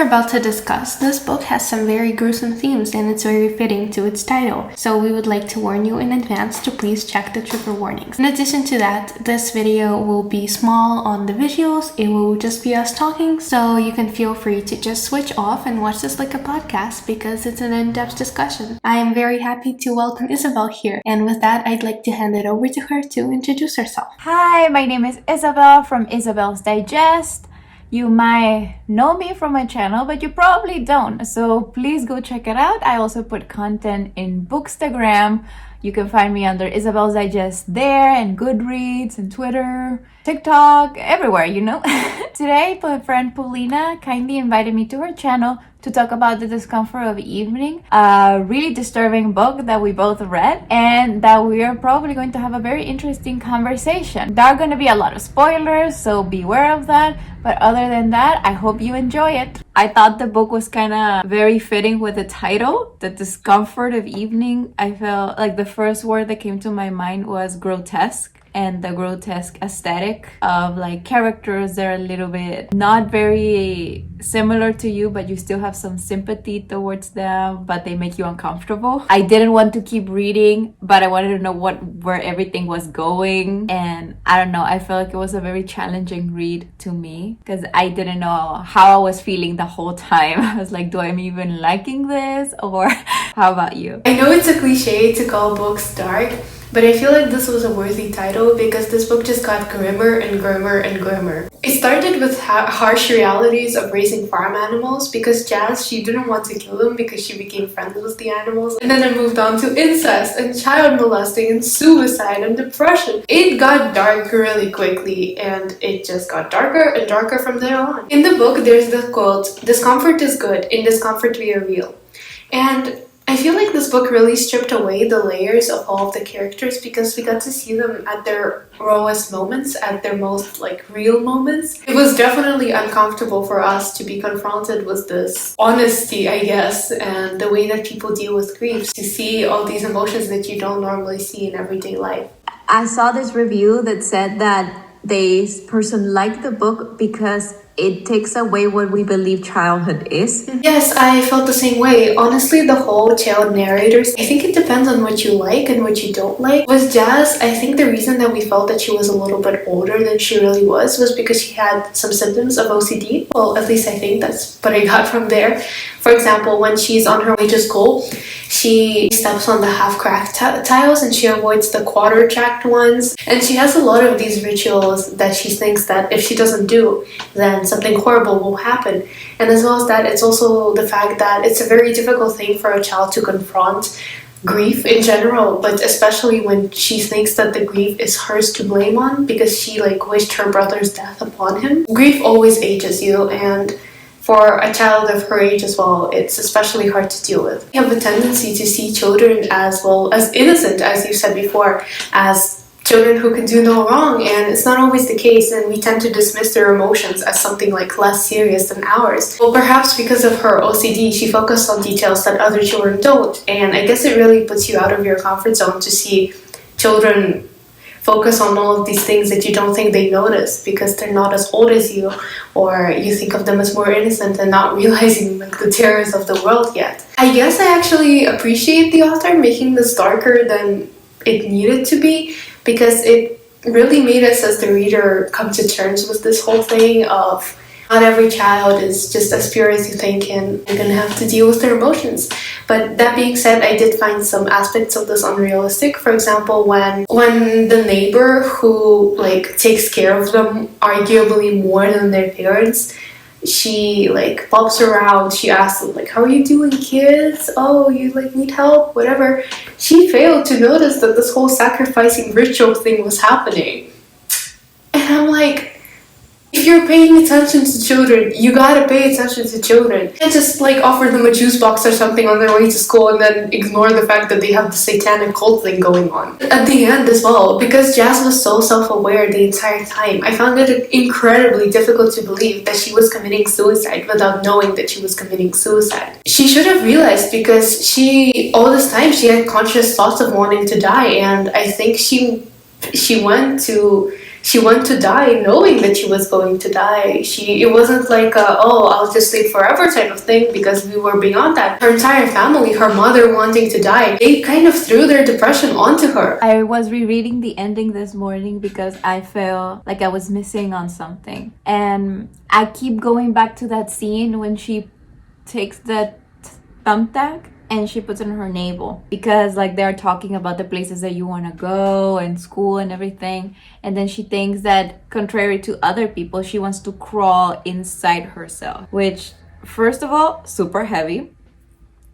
we're about to discuss, this book has some very gruesome themes and it's very fitting to its title, so we would like to warn you in advance to please check the trigger warnings. In addition to that, this video will be small on the visuals, it will just be us talking, so you can feel free to just switch off and watch this like a podcast because it's an in-depth discussion. I am very happy to welcome Isabel here, and with that I'd like to hand it over to her to introduce herself. Hi, my name is Isabel from Isabel's Digest. You might know me from my channel, but you probably don't. So please go check it out. I also put content in Bookstagram. You can find me under Isabel's Digest there, and Goodreads, and Twitter, TikTok, everywhere, you know. Today, my friend Paulina kindly invited me to her channel to talk about The Discomfort of Evening, a really disturbing book that we both read and that we are probably going to have a very interesting conversation. There are going to be a lot of spoilers, so beware of that. But other than that, I hope you enjoy it. I thought the book was kind of very fitting with the title, The Discomfort of Evening. I felt like the first word that came to my mind was grotesque. And the grotesque aesthetic of like characters, they're a little bit not very similar to you, but you still have some sympathy towards them, but they make you uncomfortable. I didn't want to keep reading, but I wanted to know where everything was going. And I don't know, I felt like it was a very challenging read to me because I didn't know how I was feeling the whole time. I was like, do I even liking this? Or how about you? I know it's a cliche to call books dark, but I feel like this was a worthy title because this book just got grimmer and grimmer and grimmer. It started with harsh realities of raising farm animals because Jazz, she didn't want to kill them because she became friends with the animals. And then it moved on to incest and child molesting and suicide and depression. It got dark really quickly and it just got darker and darker from there on. In the book, there's the quote, "Discomfort is good, in discomfort we are real." And I feel like this book really stripped away the layers of all of the characters because we got to see them at their rawest moments, at their most like real moments. It was definitely uncomfortable for us to be confronted with this honesty, I guess, and the way that people deal with grief, to see all these emotions that you don't normally see in everyday life. I saw this review that said that this person liked the book because it takes away what we believe childhood is. Yes, I felt the same way. Honestly, the whole child narrators, I think it depends on what you like and what you don't like. With Jazz, I think the reason that we felt that she was a little bit older than she really was because she had some symptoms of OCD. Well, at least I think that's what I got from there. For example, when she's on her way to school, she steps on the half-cracked tiles and she avoids the quarter-tracked ones. And she has a lot of these rituals that she thinks that if she doesn't do, then something horrible will happen. And as well as that, it's also the fact that it's a very difficult thing for a child to confront grief in general, but especially when she thinks that the grief is hers to blame on because she like wished her brother's death upon him. Grief always ages you, and for a child of her age as well, it's especially hard to deal with. We have a tendency to see children as well as innocent, as you said before, as children who can do no wrong, and it's not always the case, and we tend to dismiss their emotions as something like less serious than ours. Well, perhaps because of her OCD, she focused on details that other children don't, and I guess it really puts you out of your comfort zone to see children focus on all of these things that you don't think they notice because they're not as old as you, or you think of them as more innocent and not realizing like the terrors of the world yet. I guess I actually appreciate the author making this darker than it needed to be, because it really made us as the reader come to terms with this whole thing of not every child is just as pure as you think and you're gonna have to deal with their emotions. But that being said, I did find some aspects of this unrealistic. For example, when the neighbor who like takes care of them arguably more than their parents, she like pops around, she asks them like, "How are you doing, kids? Oh, you like need help, whatever." She failed to notice that this whole sacrificing ritual thing was happening. And I'm like, if you're paying attention to children, you gotta pay attention to children. You can't just like offer them a juice box or something on their way to school and then ignore the fact that they have the satanic cult thing going on. At the end as well, because Jazz was so self-aware the entire time, I found it incredibly difficult to believe that she was committing suicide without knowing that she was committing suicide. She should have realized, because all this time she had conscious thoughts of wanting to die, and I think she went to She went to die knowing that she was going to die. It wasn't like I'll just live forever type of thing, because we were beyond that. Her entire family, her mother wanting to die, they kind of threw their depression onto her. I was rereading the ending this morning because I felt like I was missing on something. And I keep going back to that scene when she takes the thumbtack and she puts it on her navel, because like they're talking about the places that you want to go and school and everything, and then she thinks that contrary to other people, she wants to crawl inside herself, which first of all, super heavy,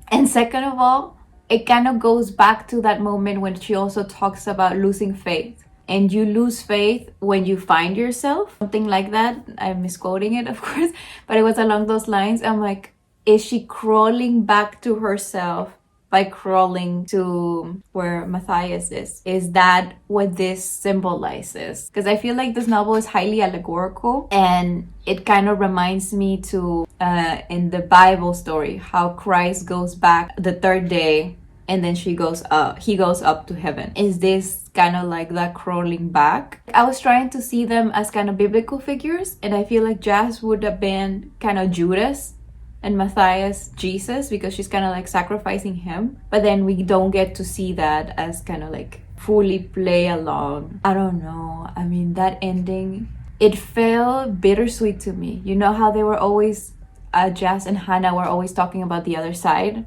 and second of all, it kind of goes back to that moment when she also talks about losing faith. And you lose faith when you find yourself, something like that. I'm misquoting it, of course, but it was along those lines. I'm like, is she crawling back to herself by crawling to where Matthias is? Is that what this symbolizes? Because I feel like this novel is highly allegorical, and it kind of reminds me to, in the Bible story, how Christ goes back the third day and then he goes up to heaven. Is this kind of like that crawling back? I was trying to see them as kind of biblical figures, and I feel like Jazz would have been kind of Judas and Matthias Jesus, because she's kind of like sacrificing him, but then we don't get to see that as kind of like fully play along. I don't know, I mean, that ending, it felt bittersweet to me. You know how they were always Jazz and Hannah were always talking about the other side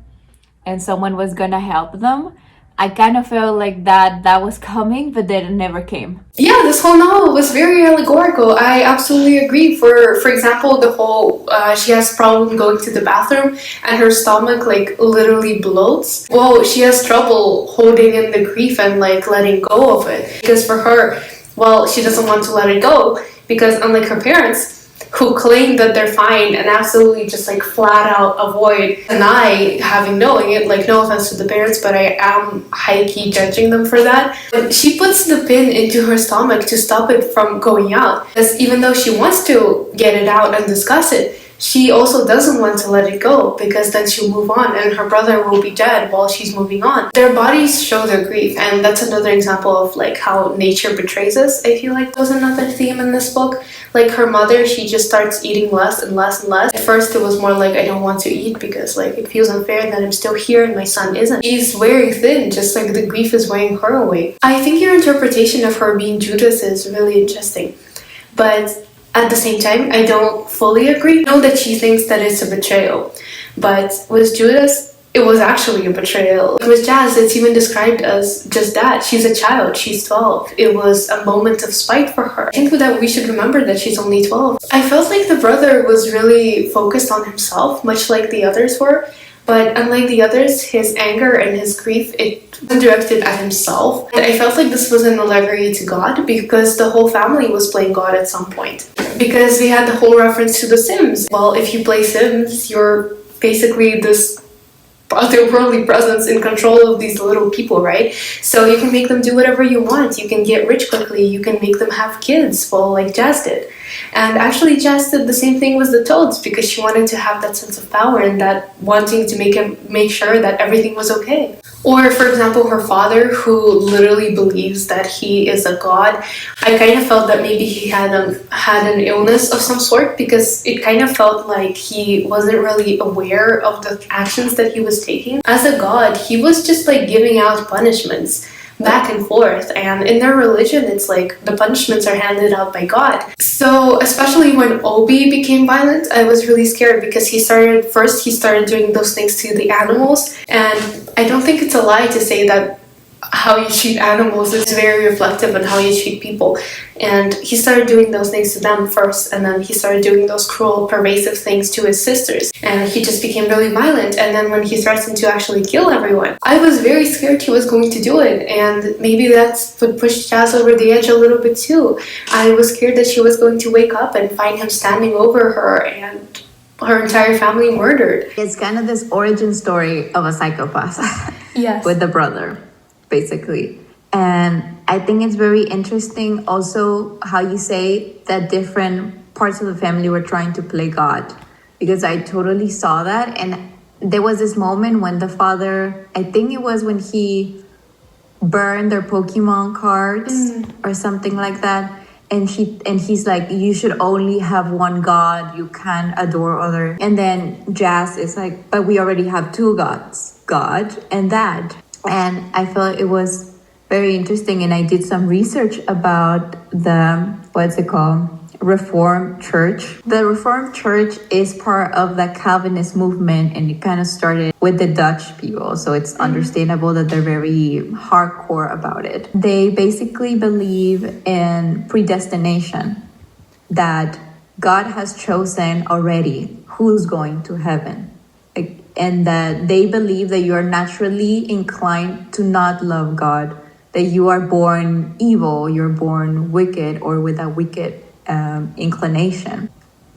and someone was gonna help them. I kind of felt like that was coming, but then it never came. Yeah, this whole novel was very allegorical. I absolutely agree. For example, the whole she has problem going to the bathroom and her stomach like literally bloats. Well, she has trouble holding in the grief and like letting go of it, because for her, well, she doesn't want to let it go, because unlike her parents, who claim that they're fine and absolutely just like flat out avoid, and I, having knowing it, like no offense to the parents, but I am high-key judging them for that. But she puts the pin into her stomach to stop it from going out, because even though she wants to get it out and discuss it, she also doesn't want to let it go, because then she'll move on and her brother will be dead while she's moving on. Their bodies show their grief, and that's another example of like how nature betrays us. I feel like that was another theme in this book. Like her mother, she just starts eating less and less and less. At first it was more like, I don't want to eat because like it feels unfair that I'm still here and my son isn't. She's wearing thin, just like the grief is wearing her away. I think your interpretation of her being Judas is really interesting, but at the same time, I don't fully agree. I know that she thinks that it's a betrayal, but with Judas, it was actually a betrayal. With Jazz, it's even described as just that. She's a child, she's 12. It was a moment of spite for her. I think that we should remember that she's only 12. I felt like the brother was really focused on himself, much like the others were. But unlike the others, his anger and his grief, it was directed at himself. And I felt like this was an allegory to God, because the whole family was playing God at some point. Because we had the whole reference to The Sims. Well, if you play Sims, you're basically this otherworldly presence in control of these little people, right? So you can make them do whatever you want. You can get rich quickly. You can make them have kids, well, like Jazz did. And actually Jazz did the same thing with the Toads, because she wanted to have that sense of power and that wanting to make sure that everything was okay. Or, for example, her father, who literally believes that he is a god. I kind of felt that maybe he had an illness of some sort, because it kind of felt like he wasn't really aware of the actions that he was taking. As a god, he was just like giving out punishments back and forth, and in their religion it's like the punishments are handed out by God. So especially when Obi became violent, I was really scared, because he started doing those things to the animals, and I don't think it's a lie to say that how you treat animals is very reflective on how you treat people. And he started doing those things to them first, and then he started doing those cruel, pervasive things to his sisters, and he just became really violent. And then when he threatened to actually kill everyone, I was very scared he was going to do it, and maybe that's what pushed Jazz over the edge a little bit too. I was scared that she was going to wake up and find him standing over her and her entire family murdered. It's kind of this origin story of a psychopath. Yes. With the brother, basically. And I think it's very interesting also how you say that different parts of the family were trying to play God, because I totally saw that. And there was this moment when the father, I think it was when he burned their Pokemon cards or something like that. and he's like, you should only have one God, you can't adore other. And then Jazz is like, but we already have two gods, God and Dad. And I felt it was very interesting, and I did some research about the, what's it called, Reformed Church. The Reformed Church is part of the Calvinist movement, and it kind of started with the Dutch people, so it's understandable that they're very hardcore about it. They basically believe in predestination, that God has chosen already who's going to heaven, and that they believe that you are naturally inclined to not love God, that you are born evil, you're born wicked or with a wicked inclination.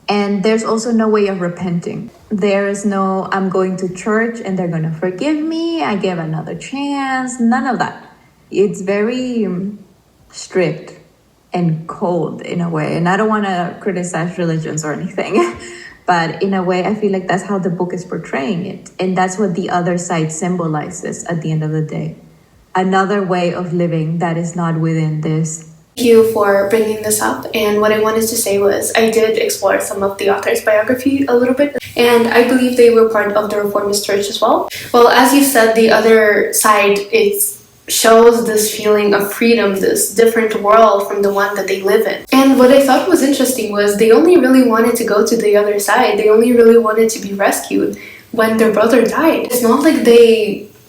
And there's also no way of repenting. There is no, I'm going to church and they're going to forgive me, I give another chance, none of that. It's very strict and cold in a way. And I don't want to criticize religions or anything, but in a way, I feel like that's how the book is portraying it. And that's what the other side symbolizes at the end of the day. Another way of living that is not within this. Thank you for bringing this up. And what I wanted to say was I did explore some of the author's biography a little bit, and I believe they were part of the Reformist Church as well. Well, as you said, the other side, it shows this feeling of freedom, this different world from the one that they live in. And what I thought was interesting was they only really wanted to go to the other side. They only really wanted to be rescued when their brother died. It's not like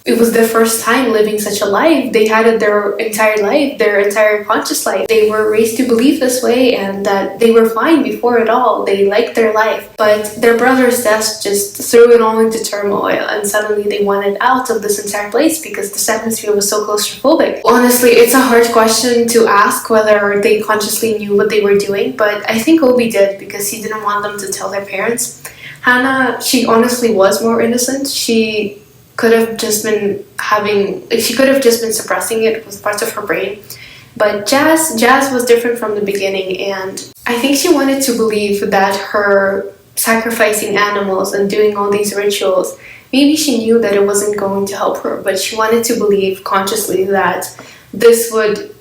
it was their first time living such a life. They had it their entire life, their entire conscious life. They were raised to believe this way and that they were fine before it all. They liked their life. But their brother's death just threw it all into turmoil, and suddenly they wanted out of this entire place because this atmosphere was so claustrophobic. Honestly, it's a hard question to ask whether they consciously knew what they were doing, but I think Obi did because he didn't want them to tell their parents. Hannah, she honestly was more innocent. She could have just been suppressing it with parts of her brain. But Jazz was different from the beginning, and I think she wanted to believe that her sacrificing animals and doing all these rituals, maybe she knew that it wasn't going to help her, but she wanted to believe consciously that this would,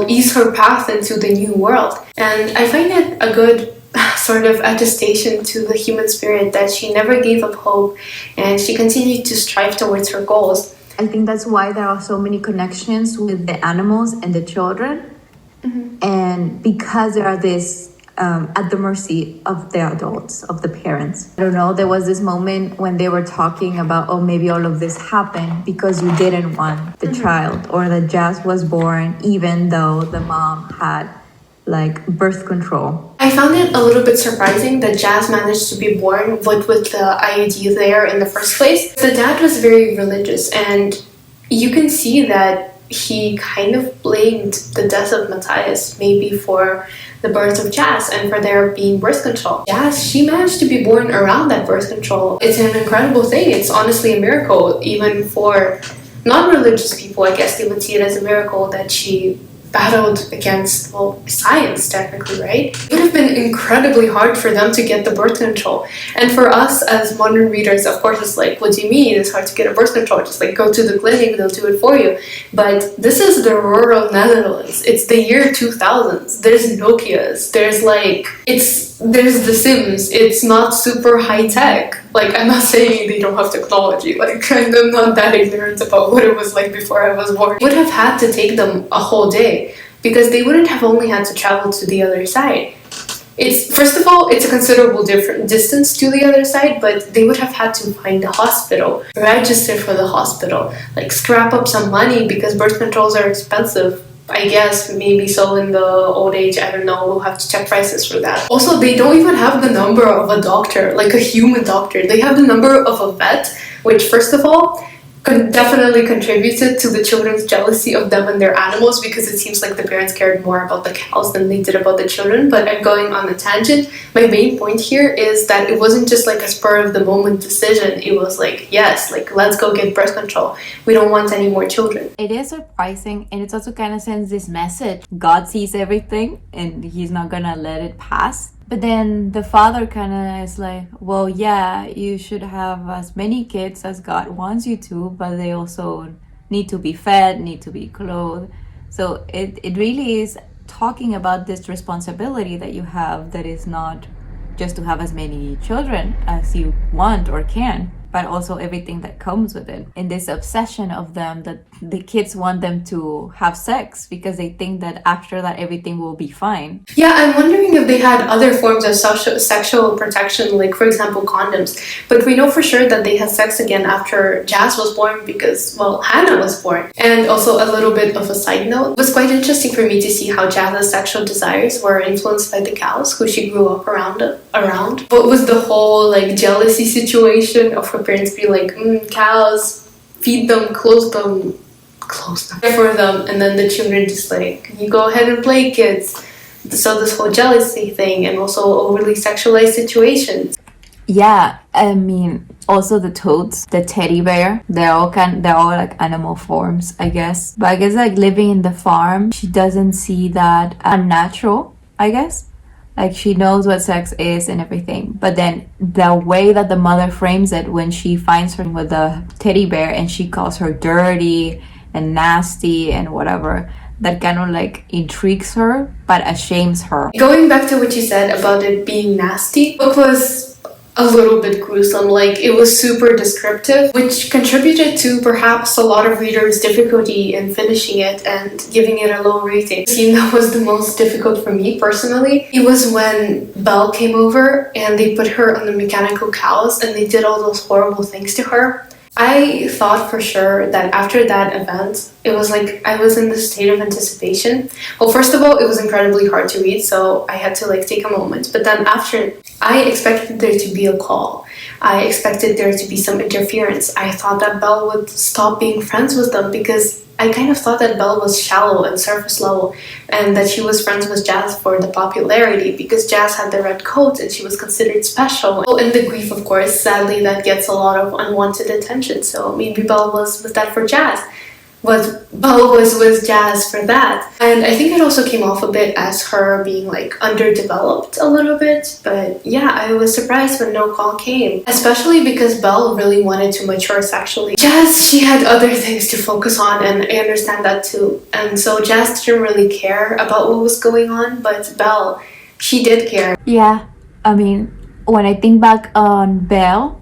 ease her path into the new world. And I find it a good sort of attestation to the human spirit that she never gave up hope and she continued to strive towards her goals. I think that's why there are so many connections with the animals and the children. Mm-hmm. And because they are at the mercy of the adults, of the parents. I don't know, there was this moment when they were talking about, maybe all of this happened because you didn't want the child, or that Jazz was born even though the mom had birth control. I found it a little bit surprising that Jazz managed to be born with the IUD there in the first place. The dad was very religious, and you can see that he kind of blamed the death of Matthias maybe for the birth of Jazz and for there being birth control. Jazz, she managed to be born around that birth control. It's an incredible thing. It's honestly a miracle, even for non-religious people. I guess they would see it as a miracle that she battled against, science technically, right? It would have been incredibly hard for them to get the birth control. And for us as modern readers, of course, it's like, what do you mean? It's hard to get a birth control. Just go to the clinic, they'll do it for you. But this is the rural Netherlands. It's the year 2000s. There's Nokias. There's The Sims. It's not super high tech. I'm not saying they don't have technology. I'm not that ignorant about what it was like before I was born. It would have had to take them a whole day because they wouldn't have only had to travel to the other side. First of all, it's a considerable different distance to the other side, but they would have had to find a hospital, register for the hospital, scrap up some money because birth controls are expensive. I guess maybe so in the old age, I don't know, we'll have to check prices for that. Also, they don't even have the number of a doctor, a human doctor. They have the number of a vet, which first of all, definitely contributed to the children's jealousy of them and their animals because it seems like the parents cared more about the cows than they did about the children. But I'm going on a tangent. My main point here is that it wasn't just a spur of the moment decision. It was yes, let's go get birth control. We don't want any more children. It is surprising, and it also kind of sends this message. God sees everything and he's not gonna let it pass. But then the father kind of is like, you should have as many kids as God wants you to, but they also need to be fed, need to be clothed. So it really is talking about this responsibility that you have, that is not just to have as many children as you want or can, but also everything that comes with it. And this obsession of them, that the kids want them to have sex because they think that after that everything will be fine. Yeah, I'm wondering if they had other forms of sexual protection, like for example condoms. But we know for sure that they had sex again after Jazz was born because, well, Hannah was born. And also a little bit of a side note, it was quite interesting for me to see how Jazz's sexual desires were influenced by the cows who she grew up around. What was the whole like jealousy situation of her parents be like, cows, feed them, close them for them, and then the children just like, you go ahead and play, kids. So this whole jealousy thing, and also overly sexualized situations. Yeah, I mean, also the toads, the teddy bear, they're all like animal forms, I guess. But I guess like living in the farm, she doesn't see that unnatural, I guess. Like she knows what sex is and everything. But then the way that the mother frames it when she finds her with the teddy bear and she calls her dirty and nasty and whatever, that kind of like intrigues her but ashames her. Going back to what you said about it being nasty, the book was a little bit gruesome. Like, it was super descriptive, which contributed to perhaps a lot of readers' difficulty in finishing it and giving it a low rating. The scene that was the most difficult for me personally, it was when Belle came over and they put her on the mechanical cows and they did all those horrible things to her. I thought for sure that after that event, it was like I was in this state of anticipation. Well, first of all, it was incredibly hard to read, so I had to like take a moment. But then after, I expected there to be a call. I expected there to be some interference. I thought that Belle would stop being friends with them because I kind of thought that Belle was shallow and surface level and that she was friends with Jazz for the popularity because Jazz had the red coat and she was considered special. Well, in the grief, of course, sadly that gets a lot of unwanted attention, so maybe Belle was with that for Jazz. Belle was with Jazz for that. And I think it also came off a bit as her being like underdeveloped a little bit. But yeah, I was surprised when no call came. Especially because Belle really wanted to mature sexually. Jazz, she had other things to focus on, and I understand that too. And so Jazz didn't really care about what was going on, but Belle, she did care. Yeah, I mean, when I think back on Belle,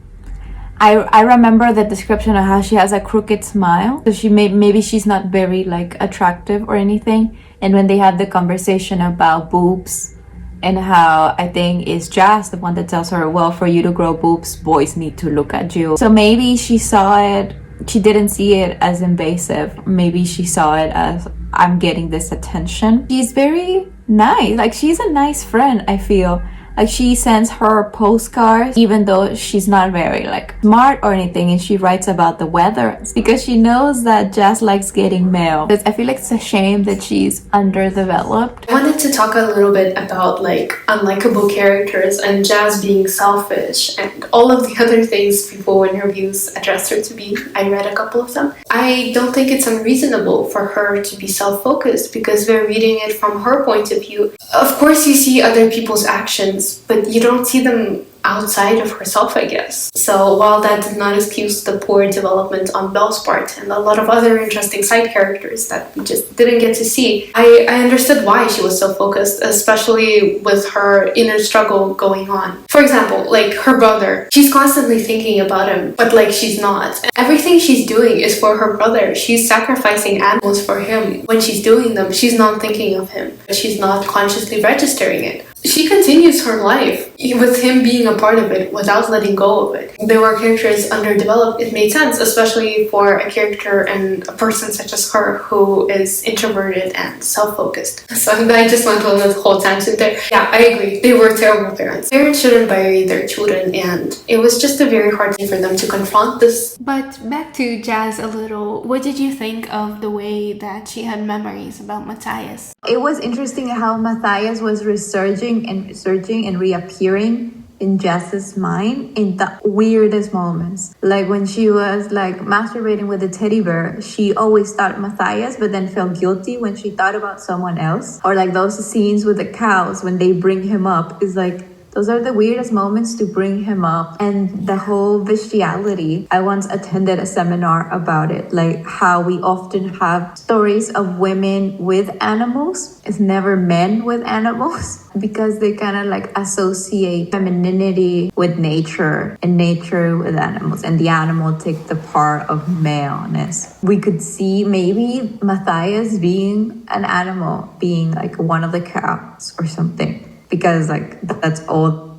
I remember the description of how she has a crooked smile. So she maybe she's not very like attractive or anything. And when they had the conversation about boobs and how I think is Jazz the one that tells her, well, for you to grow boobs, boys need to look at you. So maybe she saw it, she didn't see it as invasive. Maybe she saw it as, I'm getting this attention. She's very nice. Like, she's a nice friend, I feel. Like, she sends her postcards, even though she's not very, like, smart or anything, and she writes about the weather. It's because she knows that Jazz likes getting mail. Because I feel like it's a shame that she's underdeveloped. I wanted to talk a little bit about, like, unlikable characters and Jazz being selfish and all of the other things people in reviews address her to be. I read a couple of them. I don't think it's unreasonable for her to be self-focused because we're reading it from her point of view. Of course, you see other people's actions, but you don't see them outside of herself, I guess. So while that did not excuse the poor development on Belle's part and a lot of other interesting side characters that we just didn't get to see, I understood why she was so focused, especially with her inner struggle going on. For example, like her brother, she's constantly thinking about him, but like she's not. Everything she's doing is for her brother. She's sacrificing animals for him. When she's doing them, she's not thinking of him. She's not consciously registering it. She continues her life with him being a part of it without letting go of it. There were characters underdeveloped. It made sense, especially for a character and a person such as her who is introverted and self-focused. So I just went on this whole tangent there. Yeah, I agree. They were terrible parents. Parents shouldn't bury their children, and it was just a very hard thing for them to confront this. But back to Jazz a little, what did you think of the way that she had memories about Matthias? It was interesting how Matthias was resurging and reappearing in Jazz's mind in the weirdest moments. Like when she was like masturbating with the teddy bear, she always thought Matthias, but then felt guilty when she thought about someone else. Or like those scenes with the cows when they bring him up, is like Those are the weirdest moments to bring him up. And the whole bestiality, I once attended a seminar about it, like how we often have stories of women with animals. It's never men with animals because they kind of like associate femininity with nature and nature with animals, and the animal take the part of maleness. We could see maybe Matthias being an animal, being like one of the cows or something, because like that's all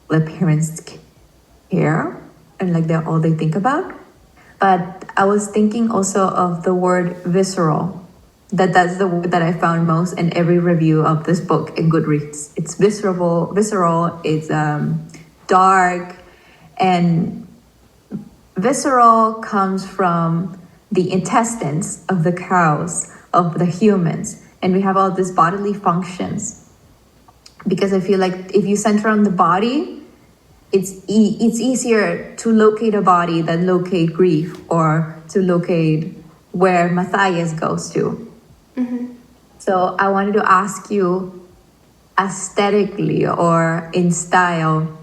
the parents care and like they're all they think about. But I was thinking also of the word visceral. That's the word that I found most in every review of this book in Goodreads. It's visceral, it's dark, and visceral comes from the intestines of the cows, of the humans, and we have all these bodily functions. Because I feel like if you center on the body, it's easier to locate a body than locate grief or to locate where Matthias goes to. Mm-hmm. So I wanted to ask you, aesthetically or in style,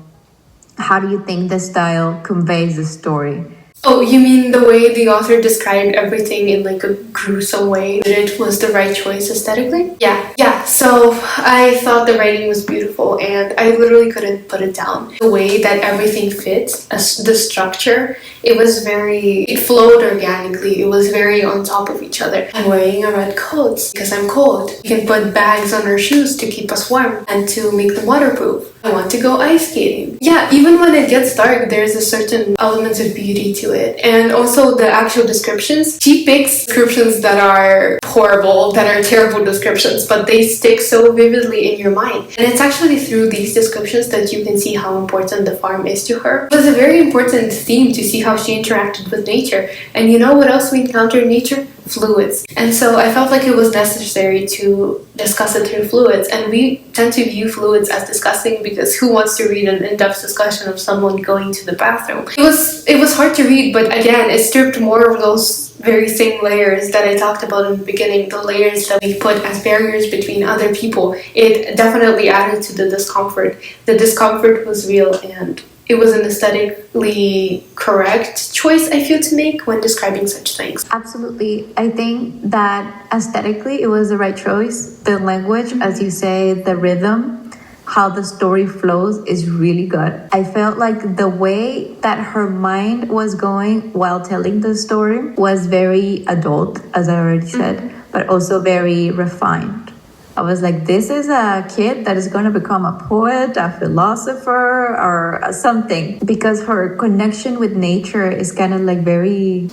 how do you think the style conveys the story? Oh, you mean the way the author described everything in like a gruesome way, that it was the right choice aesthetically? Yeah. So I thought the writing was beautiful and I literally couldn't put it down. The way that everything fits, the structure, it flowed organically. It was very on top of each other. I'm wearing a red coat because I'm cold. We can put bags on our shoes to keep us warm and to make them waterproof. I want to go ice skating. Yeah, even when it gets dark, there's a certain element of beauty to it. And also the actual descriptions. She picks descriptions that are horrible, that are terrible descriptions, but they stick so vividly in your mind. And it's actually through these descriptions that you can see how important the farm is to her. It was a very important theme to see how she interacted with nature. And you know what else we encounter in nature? Fluids. And so I felt like it was necessary to discuss it through fluids, and we tend to view fluids as disgusting because who wants to read an in-depth discussion of someone going to the bathroom? It was hard to read, but again, it stripped more of those very same layers that I talked about in the beginning, the layers that we put as barriers between other people. It definitely added to the discomfort. The discomfort was real, and it was an aesthetically correct choice, I feel, to make when describing such things. Absolutely. I think that aesthetically it was the right choice. The language, as you say, the rhythm, how the story flows is really good. I felt like the way that her mind was going while telling the story was very adult, as I already said, but also very refined. I was like, this is a kid that is going to become a poet, a philosopher, or something. Because her connection with nature is kind of like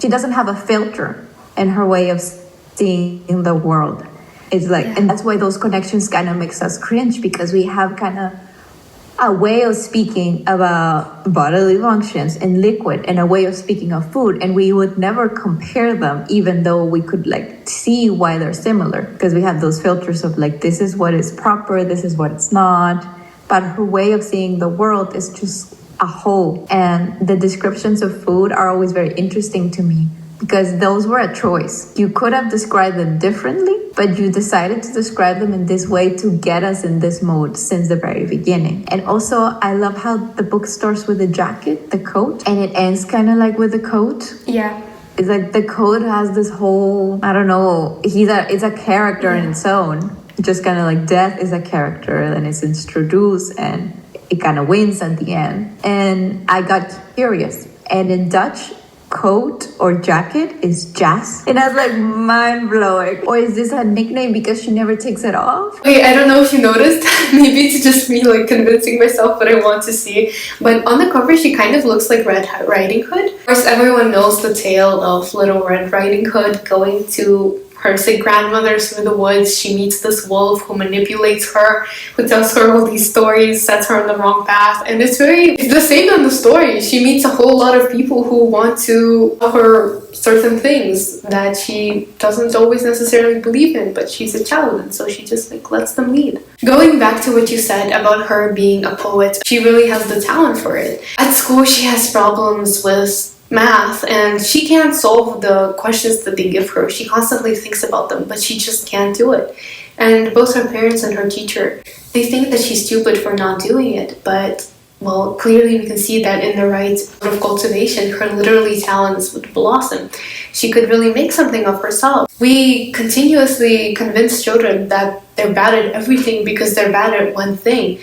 she doesn't have a filter in her way of seeing the world. It's like, and that's why those connections kind of makes us cringe, because we have kind of a way of speaking about bodily functions and liquid and a way of speaking of food, and we would never compare them, even though we could like see why they're similar, because we have those filters of like, this is what is proper, this is what it's not. But her way of seeing the world is just a whole, and the descriptions of food are always very interesting to me, because those were a choice. You could have described them differently, but you decided to describe them in this way to get us in this mode since the very beginning. And also, I love how the book starts with the jacket, the coat, and it ends kind of like with the coat. Yeah. It's like the coat has this whole, I don't know, it's a character in its own. Just kind of like death is a character, and it's introduced, and it kind of wins at the end. And I got curious. And in Dutch, coat or jacket is jas, and I was like, mind-blowing. Or is this a nickname because she never takes it off? Wait, I don't know if you noticed. Maybe it's just me like convincing myself, but I want to see. But on the cover, she kind of looks like Red Riding Hood. Of course, everyone knows the tale of Little Red Riding Hood going to her sick grandmother through the woods. She meets this wolf who manipulates her, who tells her all these stories, sets her on the wrong path. And it's the same in the story. She meets a whole lot of people who want to tell her certain things that she doesn't always necessarily believe in, but she's a child, and so she just like lets them lead. Going back to what you said about her being a poet, she really has the talent for it. At school, she has problems with math, and she can't solve the questions that they give her. She constantly thinks about them, but she just can't do it. And both her parents and her teacher, they think that she's stupid for not doing it, but well, clearly we can see that in the right sort of cultivation, her literally talents would blossom. She could really make something of herself. We continuously convince children that they're bad at everything because they're bad at one thing.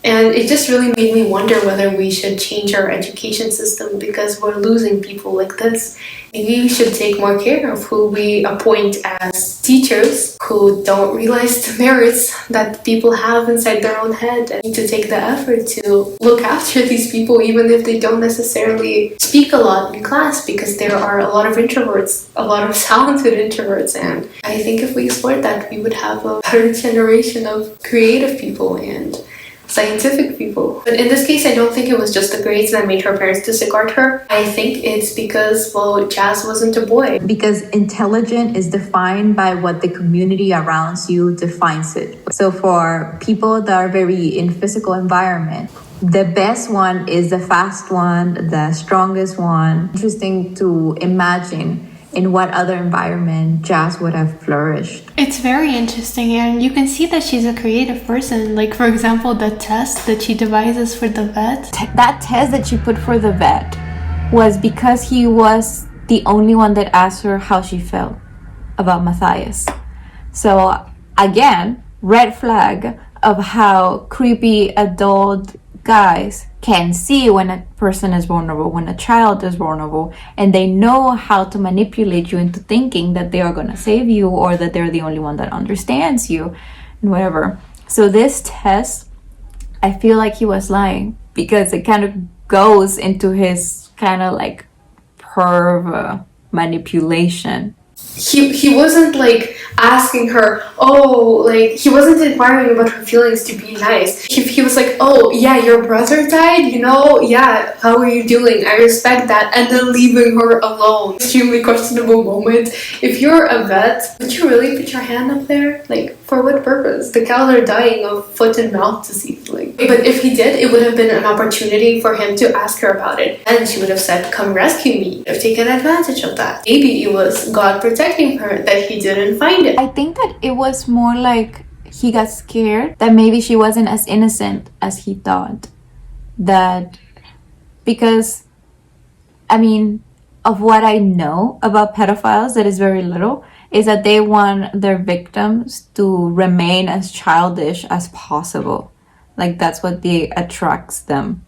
And it just really made me wonder whether we should change our education system because we're losing people like this. Maybe we should take more care of who we appoint as teachers who don't realize the merits that people have inside their own head and need to take the effort to look after these people even if they don't necessarily speak a lot in class because there are a lot of introverts, a lot of talented introverts, and I think if we explored that we would have a better generation of creative people and scientific people. But in this case, I don't think it was just the grades that made her parents disregard her. I think it's because, well, Jazz wasn't a boy. Because intelligent is defined by what the community around you defines it. So for people that are very in physical environment, the best one is the fast one, the strongest one. Interesting to imagine in what other environment Jazz would have flourished. It's very interesting, and you can see that she's a creative person. Like, for example, the test that she devises for the vet. That test that she put for the vet was because he was the only one that asked her how she felt about Matthias. So again, red flag of how creepy adult guys can see when a person is vulnerable, when a child is vulnerable, and they know how to manipulate you into thinking that they are going to save you or that they're the only one that understands you and whatever. So this test, I feel like he was lying because it kind of goes into his kind of like perv manipulation. He wasn't like asking her, oh, like he wasn't inquiring about her feelings to be nice. He was like, oh yeah, your brother died, you know, yeah, how are you doing? I respect that. And then leaving her alone. Extremely questionable moment. If you're a vet, would you really put your hand up there? Like, for what purpose? The cows are dying of foot and mouth disease. Like, but if he did, it would have been an opportunity for him to ask her about it. And she would have said, come rescue me. Would have taken advantage of that. Maybe it was God protecting her that he didn't find it. I think that it was more like he got scared that maybe she wasn't as innocent as he thought. That because, I mean, of what I know about pedophiles, that is very little, is that they want their victims to remain as childish as possible. Like that's what attracts them.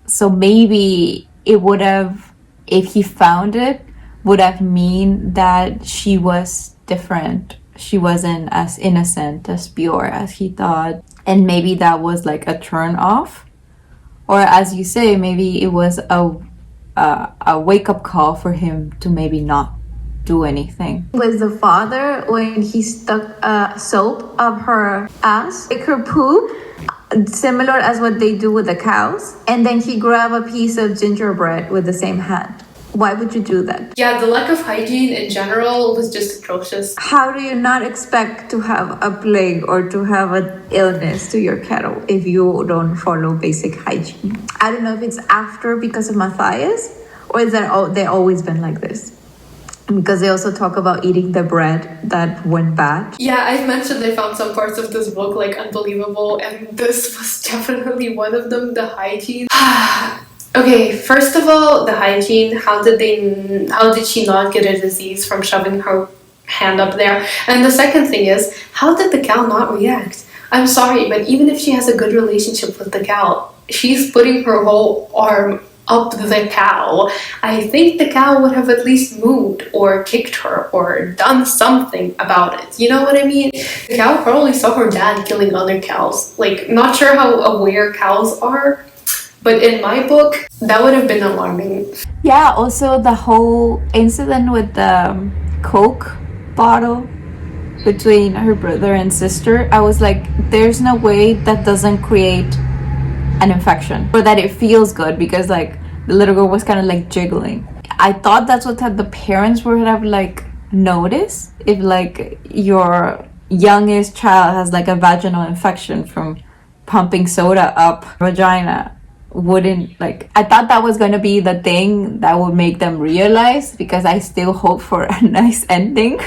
So maybe it would have, if he found it, would have mean that she was different. She wasn't as innocent, as pure as he thought. And maybe that was like a turn off. Or as you say, maybe it was a wake-up call for him to maybe not do anything. Was the father when he stuck soap up her ass, like her poop, similar as what they do with the cows? And then he grabbed a piece of gingerbread with the same hand. Why would you do that? Yeah, the lack of hygiene in general was just atrocious. How do you not expect to have a plague or to have an illness to your cattle if you don't follow basic hygiene? I don't know if it's after because of Matthias or is that they always been like this? Because they also talk about eating the bread that went bad. Yeah, I've mentioned I found some parts of this book like unbelievable, and this was definitely one of them, the hygiene. Okay, first of all, the hygiene. How did she not get a disease from shoving her hand up there? And the second thing is, how did the cow not react? I'm sorry, but even if she has a good relationship with the cow, she's putting her whole arm up the cow. I think the cow would have at least moved or kicked her or done something about it. You know what I mean? The cow probably saw her dad killing other cows. Like, not sure how aware cows are, but in my book, that would have been alarming. Yeah, also the whole incident with the Coke bottle between her brother and sister, I was like, there's no way that doesn't create an infection or that it feels good, because like the little girl was kind of like jiggling. I thought that's what the parents would have like noticed if like your youngest child has like a vaginal infection from pumping soda up vagina. wouldn't, like, I thought that was gonna be the thing that would make them realize, because I still hope for a nice ending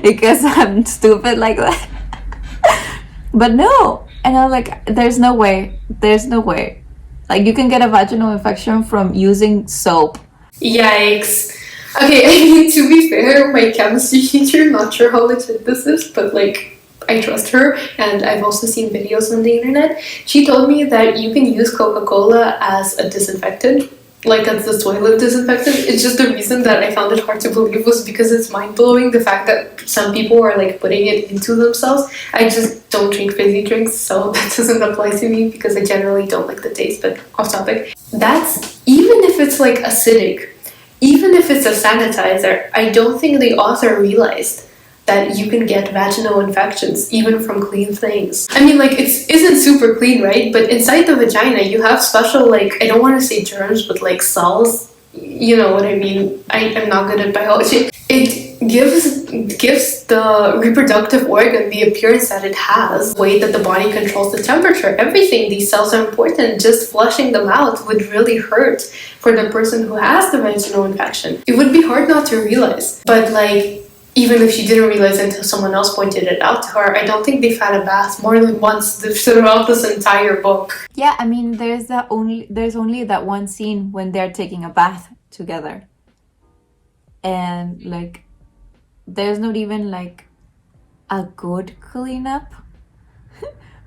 because I'm stupid like that. But no. And I was like, there's no way. Like, you can get a vaginal infection from using soap. Yikes. Okay, I mean, to be fair, my chemistry teacher, not sure how legit this is, but like, I trust her, and I've also seen videos on the internet. She told me that you can use Coca-Cola as a disinfectant, like as the toilet disinfectant. It's just the reason that I found it hard to believe was because it's mind-blowing, the fact that some people are like putting it into themselves. I just don't drink fizzy drinks, so that doesn't apply to me because I generally don't like the taste, but off topic. That's, even if it's like acidic, even if it's a sanitizer, I don't think the author realized that you can get vaginal infections even from clean things. I mean, like, it isn't super clean, right? But inside the vagina, you have special, like, I don't want to say germs, but like cells. You know what I mean? I'm not good at biology. It gives the reproductive organ the appearance that it has, the way that the body controls the temperature, everything. These cells are important. Just flushing them out would really hurt for the person who has the vaginal infection. It would be hard not to realize. But like, even if she didn't realize until someone else pointed it out to her, I don't think they've had a bath more than once throughout this entire book. Yeah, I mean, there's only that one scene when they're taking a bath together. And like, there's not even like a good cleanup.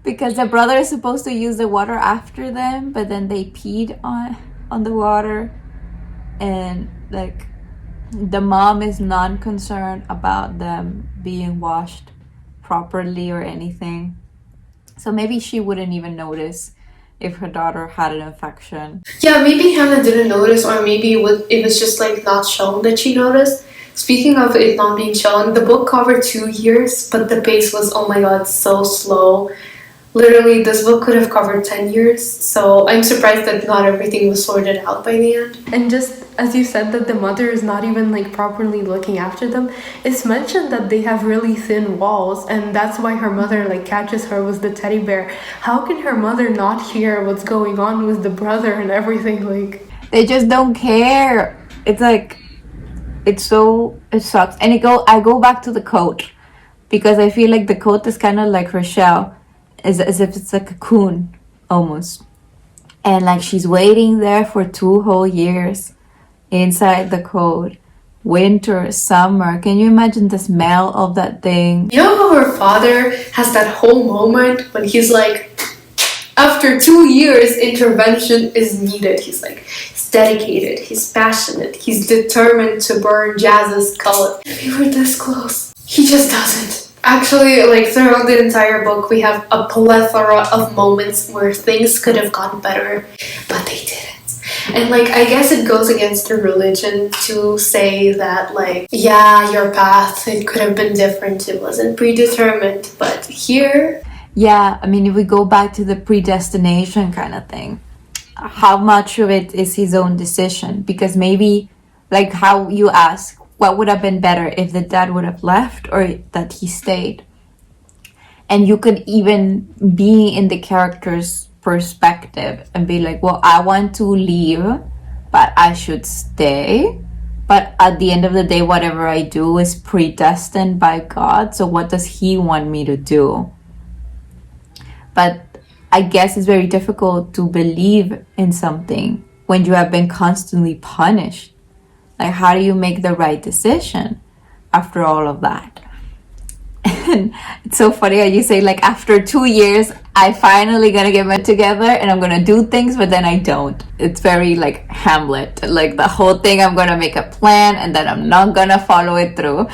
Because the brother is supposed to use the water after them, but then they peed on the water. And like, the mom is non-concerned about them being washed properly or anything. So maybe she wouldn't even notice if her daughter had an infection. Yeah, maybe Hannah didn't notice, or maybe it was just like not shown that she noticed. Speaking of it not being shown, the book covered 2 years, but the pace was, oh my god, so slow. Literally, this book could have covered 10 years, so I'm surprised that not everything was sorted out by the end. And just as you said that the mother is not even like properly looking after them, it's mentioned that they have really thin walls, and that's why her mother like catches her with the teddy bear. How can her mother not hear what's going on with the brother and everything? Like, they just don't care. It's like, it sucks. And I go back to the coat, because I feel like the coat is kind of like her shell, as if it's a cocoon almost. And like, she's waiting there for 2 whole years inside the coat, winter, summer. Can you imagine the smell of that thing? You know how her father has that whole moment when he's like, after 2 years, intervention is needed. He's like, he's dedicated, he's passionate, he's determined to burn Jazz's skull. If we were this close. He just doesn't. Actually, like, throughout the entire book, we have a plethora of moments where things could have gone better, but they didn't. And like, I guess it goes against the religion to say that, like, yeah, your path, it could have been different, it wasn't predetermined, but here... Yeah, I mean, if we go back to the predestination kind of thing, how much of it is his own decision? Because maybe, like how you ask, what would have been better if the dad would have left or that he stayed? And you could even be in the character's perspective and be like, well, I want to leave, but I should stay. But at the end of the day, whatever I do is predestined by God. So what does he want me to do? But I guess it's very difficult to believe in something when you have been constantly punished. Like, how do you make the right decision after all of that? And it's so funny how you say, like, after 2 years, I finally gonna get my together and I'm gonna do things, but then I don't. It's very like Hamlet, like the whole thing, I'm gonna make a plan and then I'm not gonna follow it through.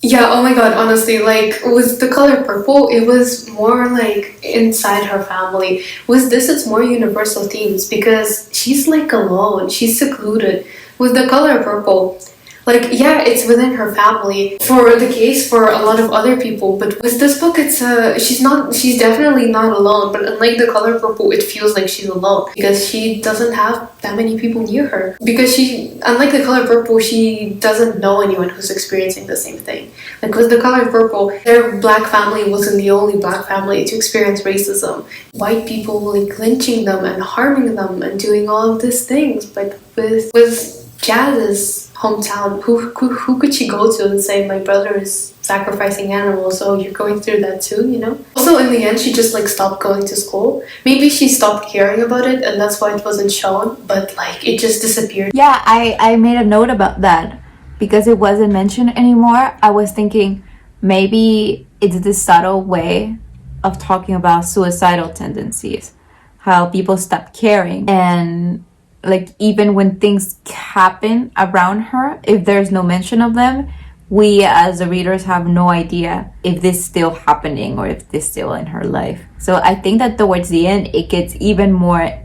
Yeah, oh my god, honestly, like, with The Color Purple, it was more like inside her family. With this, it's more universal themes because she's like alone, she's secluded. With The Color Purple, Like, yeah, it's within her family for the case for a lot of other people, but with this book, it's she's definitely not alone. But unlike The Color Purple, it feels like she's alone because she doesn't have that many people near her. Because unlike The Color Purple, she doesn't know anyone who's experiencing the same thing. Like with The Color Purple, their black family wasn't the only black family to experience racism. White people like lynching them and harming them and doing all of these things. But with Jazz's hometown, who could she go to and say, my brother is sacrificing animals, so you're going through that too, you know? Also, in the end, she just like stopped going to school. Maybe she stopped caring about it and that's why it wasn't shown, but like it just disappeared. Yeah, I made a note about that because it wasn't mentioned anymore. I was thinking maybe it's this subtle way of talking about suicidal tendencies, how people stop caring, and like even when things happen around her, if there's no mention of them, we as the readers have no idea if this is still happening or if this is still in her life. So I think that towards the end it gets even more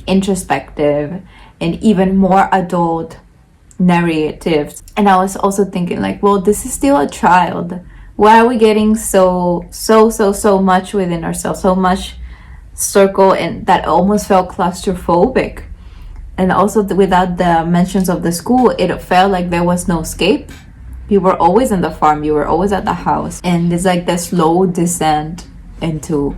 introspective and even more adult narratives. And I was also thinking like, well, this is still a child. Why are we getting so much within ourselves, so much circle, and that almost felt claustrophobic? And also without the mentions of the school, it felt like there was no escape. You were always in the farm, you were always at the house, and it's like the slow descent into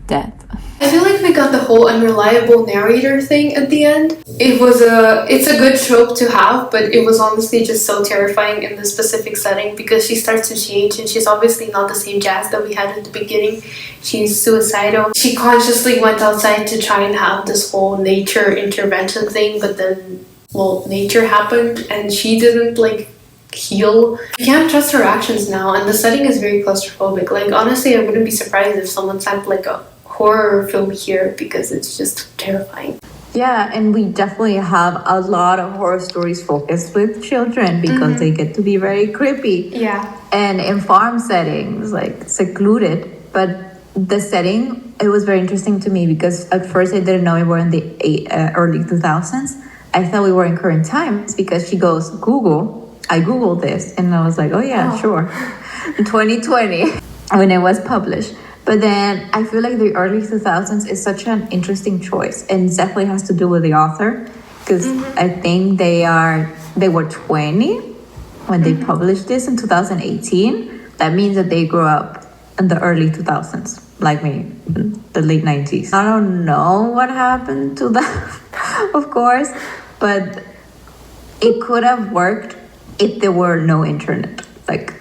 death. I feel like we got the whole unreliable narrator thing at the end. It's a good trope to have, but it was honestly just so terrifying in the specific setting because she starts to change and she's obviously not the same Jazz that we had at the beginning. She's suicidal. She consciously went outside to try and have this whole nature intervention thing, but then, well, nature happened and she didn't like heal. You can't trust her actions now, and the setting is very claustrophobic. Like, honestly, I wouldn't be surprised if someone sent like a horror film here because it's just terrifying. Yeah, and we definitely have a lot of horror stories focused with children because they get to be very creepy. Yeah. And in farm settings, like secluded. But the setting, it was very interesting to me because at first I didn't know we were in the early 2000s. I thought we were in current times because she goes, Google. I Googled this and I was like, oh yeah, sure. 2020 when it was published. But then I feel like the early 2000s is such an interesting choice, and it definitely has to do with the author because I think they were 20 when they published this in 2018. That means that they grew up in the early 2000s, like me, in the late 90s. I don't know what happened to them, of course, but it could have worked if there were no internet. Like,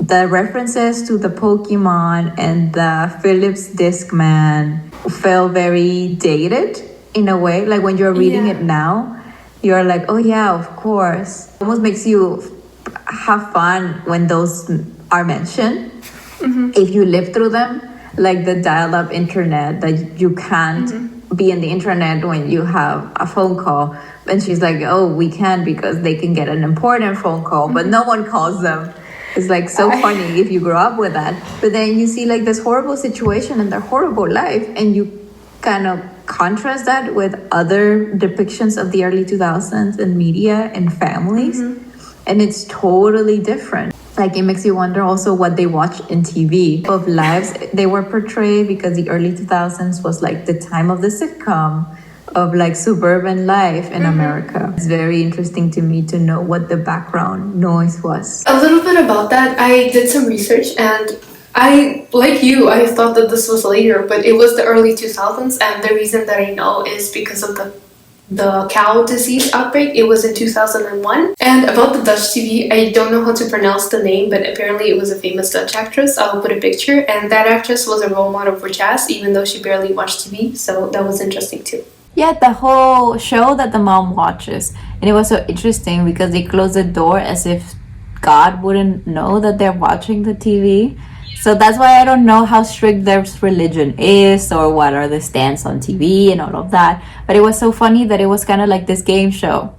the references to the Pokemon and the Philips Discman felt very dated in a way. Like when you're reading it now, you're like, oh yeah, of course. It almost makes you have fun when those are mentioned. If you live through them, like the dial-up internet that you can't be in the internet when you have a phone call. And she's like, oh, we can because they can get an important phone call, but no one calls them. It's like so funny if you grow up with that. But then you see like this horrible situation and their horrible life, and you kind of contrast that with other depictions of the early 2000s in media and families. And it's totally different. Like it makes you wonder also what they watch in TV of lives they were portrayed, because the early 2000s was like the time of the sitcom, of like suburban life in America. It's very interesting to me to know what the background noise was. A little bit about that, I did some research and I, like you, I thought that this was later, but it was the early 2000s, and the reason that I know is because of the cow disease outbreak. It was in 2001. And about the Dutch TV, I don't know how to pronounce the name, but apparently it was a famous Dutch actress. I'll put a picture, and that actress was a role model for Jazz, even though she barely watched TV, so that was interesting too. Yeah, the whole show that the mom watches. And it was so interesting because they close the door as if God wouldn't know that they're watching the TV. So that's why I don't know how strict their religion is or what are the stands on TV and all of that. But it was so funny that it was kind of like this game show.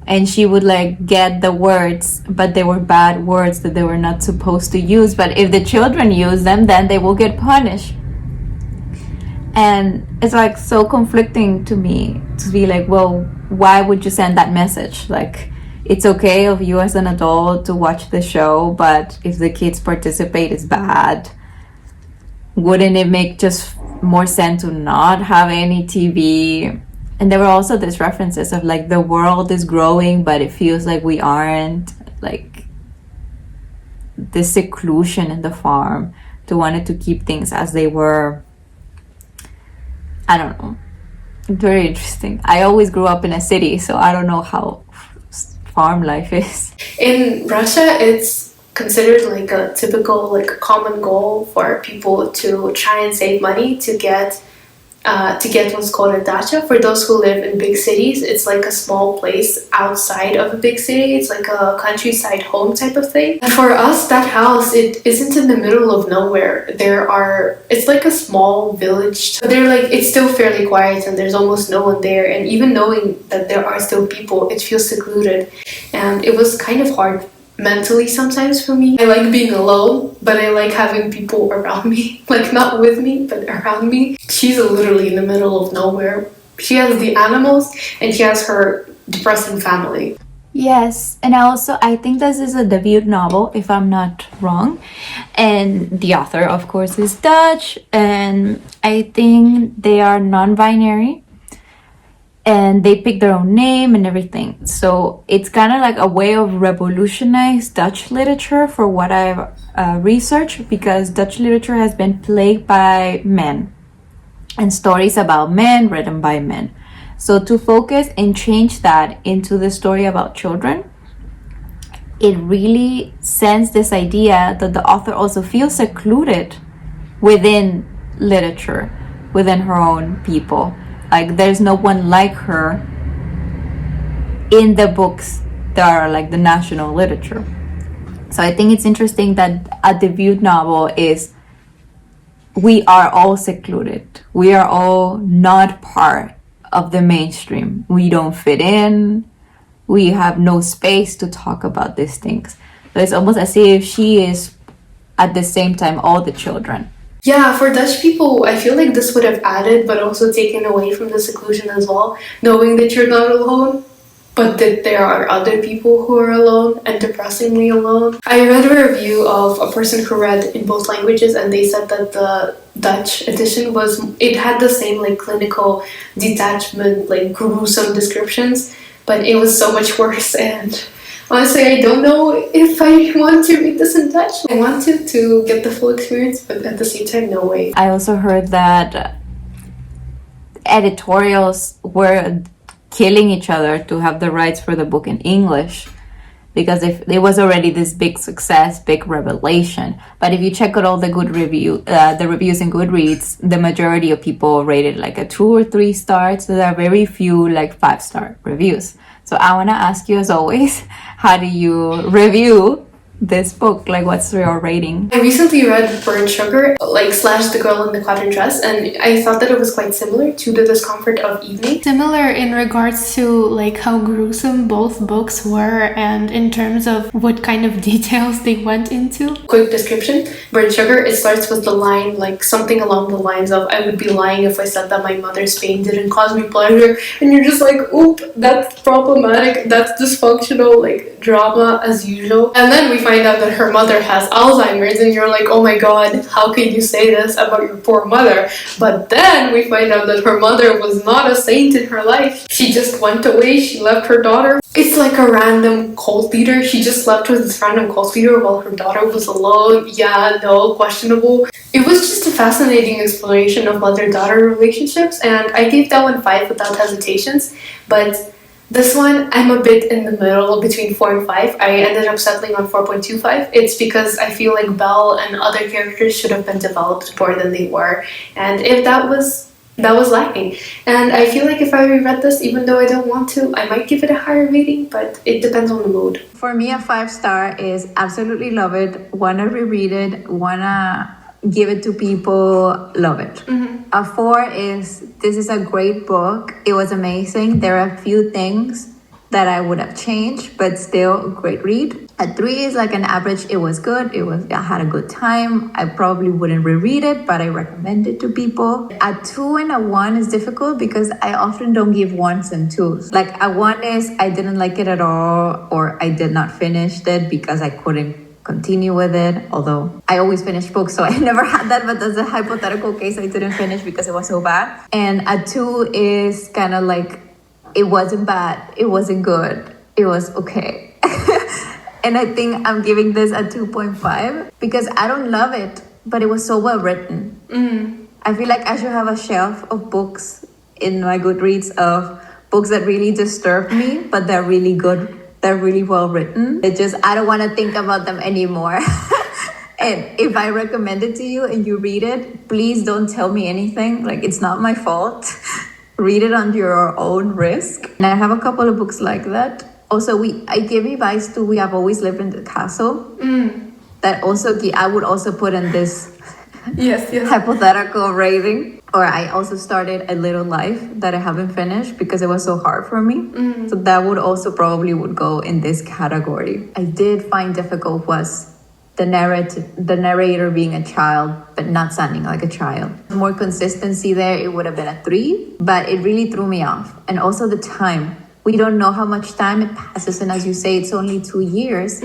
And she would like get the words, but they were bad words that they were not supposed to use. But if the children use them, then they will get punished. And it's like so conflicting to me to be like, well, why would you send that message? Like, it's okay of you as an adult to watch the show, but if the kids participate, it's bad. Wouldn't it make just more sense to not have any TV? And there were also these references of like the world is growing, but it feels like we aren't. Like this seclusion in the farm to wanted to keep things as they were. I don't know. It's very interesting. I always grew up in a city, so I don't know how farm life is. In Russia, it's considered like a typical, like a common goal for people to try and save money to get what's called a dacha. For those who live in big cities, it's like a small place outside of a big city. It's like a countryside home type of thing. And for us, that house, it isn't in the middle of nowhere. It's like a small village. So it's still fairly quiet and there's almost no one there. And even knowing that there are still people, it feels secluded. And it was kind of hard mentally sometimes for me. I like being alone, but I like having people around me. Like not with me, but around me. She's literally in the middle of nowhere. She has the animals and she has her depressing family. Yes, and I think this is a debut novel, if I'm not wrong. And the author, of course, is Dutch, and I think they are non-binary. And they pick their own name and everything. So it's kind of like a way of revolutionize Dutch literature for what I've researched, because Dutch literature has been plagued by men and stories about men written by men. So to focus and change that into the story about children, it really sends this idea that the author also feels secluded within literature, within her own people. Like there's no one like her in the books that are like the national literature. So I think it's interesting that a debut novel is, we are all secluded. We are all not part of the mainstream. We don't fit in. We have no space to talk about these things. So it's almost as if she is at the same time all the children. Yeah, for Dutch people, I feel like this would have added, but also taken away from the seclusion as well, knowing that you're not alone, but that there are other people who are alone and depressingly alone. I read a review of a person who read in both languages, and they said that the Dutch edition it had the same like clinical detachment, like gruesome descriptions, but it was so much worse. And honestly, I don't know if I want to read this in Dutch. I want to get the full experience, but at the same time, no way. I also heard that editorials were killing each other to have the rights for the book in English, because if it was already this big success, big revelation. But if you check out all the the reviews in Goodreads, the majority of people rated like a 2 or 3 stars. So there are very few like 5-star reviews. So I want to ask you, as always, how do you review this book? Like, what's your rating? I recently read Burnt Sugar, / The Girl in the Cotton Dress, and I thought that it was quite similar to The Discomfort of Evening. Similar in regards to like how gruesome both books were, and in terms of what kind of details they went into. Quick description: Burnt Sugar, it starts with the line, like something along the lines of, I would be lying if I said that my mother's pain didn't cause me pleasure. And you're just like, oop, that's problematic, that's dysfunctional, like drama as usual. And then we find out that her mother has Alzheimer's, and you're like, oh my god, how can you say this about your poor mother? But then we find out that her mother was not a saint in her life. She just went away, she left her daughter. It's like a random cult leader. She just slept with this random cult leader while her daughter was alone. Yeah, no, questionable. It was just a fascinating exploration of mother-daughter relationships, and I gave that one 5 without hesitations. But this one, I'm a bit in the middle between 4 and 5. I ended up settling on 4.25. It's because I feel like Belle and other characters should have been developed more than they were. And if that was lacking. And I feel like if I reread this, even though I don't want to, I might give it a higher rating, but it depends on the mood. For me, a 5-star is absolutely love it, wanna reread it, wanna give it to people, love it. Mm-hmm. A 4 is, this is a great book. It was amazing. There are a few things that I would have changed, but still a great read. A 3 is like an average. It was good. I had a good time. I probably wouldn't reread it, but I recommend it to people. A 2 and a 1 is difficult because I often don't give 1s and 2s. Like a 1 is I didn't like it at all, or I did not finish it because I couldn't continue with it. Although I always finish books, so I never had that, but that's a hypothetical case. I didn't finish because it was so bad. And a 2 is kind of like, it wasn't bad, it wasn't good, it was okay. And I think I'm giving this a 2.5 because I don't love it, but it was so well written. I feel like I should have a shelf of books in my Goodreads of books that really disturb me, but they're really good. They're really well written. I don't want to think about them anymore. And if I recommend it to you and you read it, please don't tell me anything. Like, it's not my fault. Read it on your own risk. And I have a couple of books like that. Also, I give advice to We Have Always Lived in the Castle. That also, I would also put in this yes. hypothetical rating. Or I also started A Little Life that I haven't finished because it was so hard for me. So that would also probably would go in this category. I did find difficult was the narrator being a child, but not sounding like a child. More consistency there, it would have been a 3, but it really threw me off. And also the time. We don't know how much time it passes, and as you say, it's only 2 years.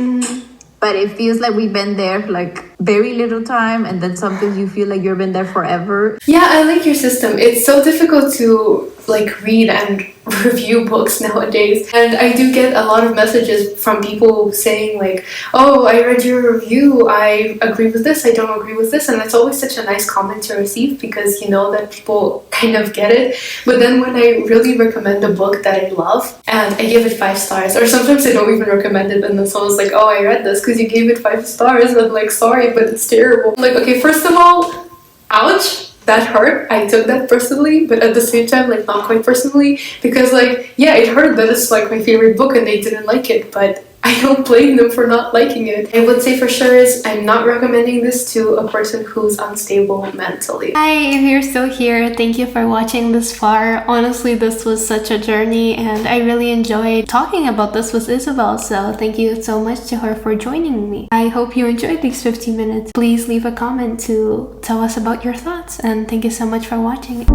But it feels like we've been there like very little time, and then sometimes you feel like you've been there forever. Yeah, I like your system. It's so difficult to like read and review books nowadays, and I do get a lot of messages from people saying like, oh, I read your review, I agree with this, I don't agree with this, and it's always such a nice comment to receive because you know that people kind of get it. But then when I really recommend a book that I love and I give it 5 stars, or sometimes I don't even recommend it, and then someone's like, oh, I read this because you gave it 5 stars, and I'm like, sorry, but it's terrible. I'm like, okay, first of all, ouch, that hurt. I took that personally, but at the same time, like, not quite personally, because like, yeah, it hurt that it's like my favorite book and they didn't like it, but I don't blame them for not liking it. I would say for sure is I'm not recommending this to a person who's unstable mentally. Hi, if you're still here, thank you for watching this far. Honestly, this was such a journey and I really enjoyed talking about this with Isabel, so thank you so much to her for joining me. I hope you enjoyed these 15 minutes. Please leave a comment to tell us about your thoughts, and thank you so much for watching.